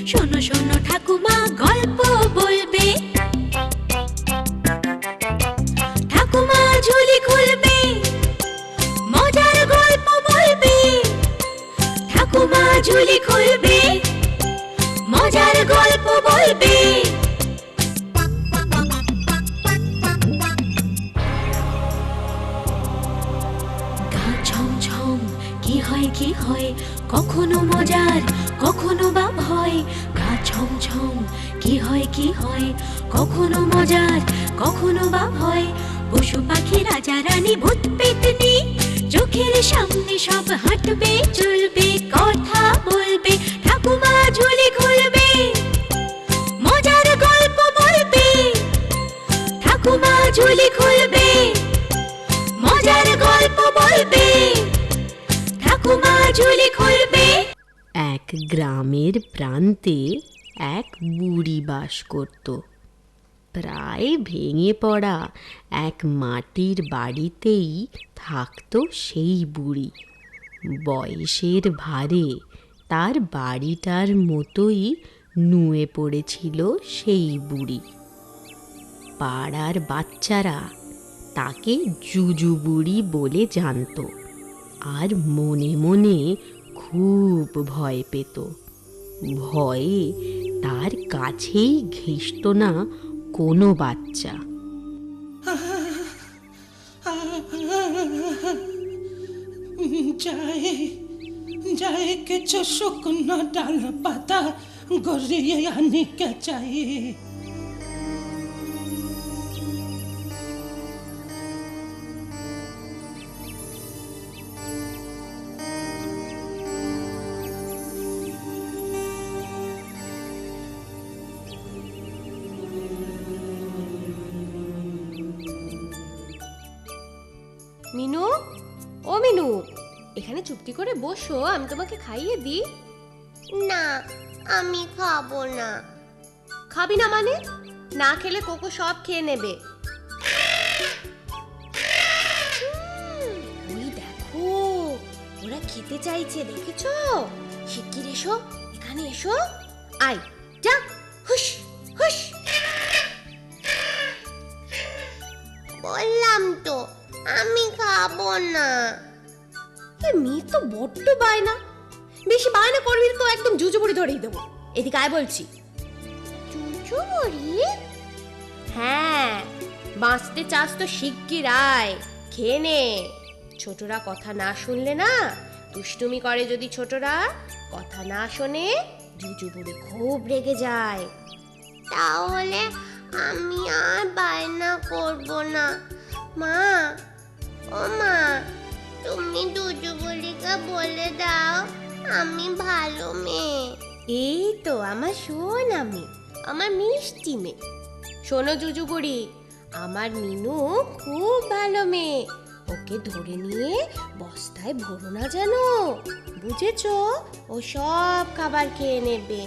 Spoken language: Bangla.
শোনো শোনো ঠাকুমা গল্প বলবে, ঠাকুমা ঝুলি খুলবে, মজার গল্প বলবে। ঠাকুমা ঝুলি খুলবে, মজার গল্প বলবে। গা ছমছম কি হয় কি হয়, কখনো মজার কখনো বা ভয়। গা ছমছম কি হয় কি হয়, কখনো মজার কখনো বা ভয়। পশু পাখি রাজা রানী ভূত পেতনি চোখের সামনে সব হাঁটবে চলবে, কথা বলবে। ঠাকুমা ঝুলি খুলবে, মজার গল্প বলবে। ঠাকুমা ঝুলি খুলবে, মজার গল্প বলবে। ঠাকুমা ঝুলি খুলবে। এক গ্রামের প্রান্তে এক বুড়ি বাস করত। প্রায় ভেঙে পড়া এক মাটির বাড়িতেই থাকত সেই বুড়ি। বয়সের ভারে তার বাড়িটার মতোই নুয়ে পড়েছিল সেই বুড়ি। পাড়ার বাচ্চারা তাকে জুজু বুড়ি বলে জানত, আর মনে মনে খুব ভয় পেত। ভয়ে তার কাছেই ঘেঁষত না কোনো বাচ্চা। যায় যায় কিছু শুকনো ডাল পাতা গড়িয়ে আনিকে চাই। মিনু, ও মিনু, এখানে চুপটি করে বসো, আমি তোমাকে খাইয়ে দিই। না, আমি খাবো না। খাবি না মানে? না খেলে কোকো সব খেয়ে নেবে। ওই দেখো, ওরা খেতে চাইছে, দেখেছো? শিগগির এসো, এখানে এসো। আয়, যা, হুশ হুশ। বললাম তো আমি খাবো না। মেয়ে তো বড্ড বায়না। বেশি বায়না করবি তো একদম জুজুবুড়ি ধরেই দেবো। এদিকে আয় বলছি। চুচুবুড়ি? হ্যাঁ, বাঁচতে চাস তো শিগগির আয়, খেয়ে নে। ছোটরা কথা না শুনলে না, দুষ্টুমি করে যদি ছোটরা, কথা না শোনে, জুজুবুড়ি খুব রেগে যায়। তাহলে আমি আর বায়না করবো না। মা, ও মা, তুমি দুজুবুড়িকে বলে দাও আমি ভালো মেয়ে। এই তো আমার সোনা মেয়ে, আমার মিষ্টি মেয়ে। শোনো জুজুবুড়ি, আমার মিনু খুব ভালো মেয়ে। ওকে ধরে নিয়ে বস্তায় ভরো না যেন, বুঝেছো? ও সব খাবার খেয়ে নেবে।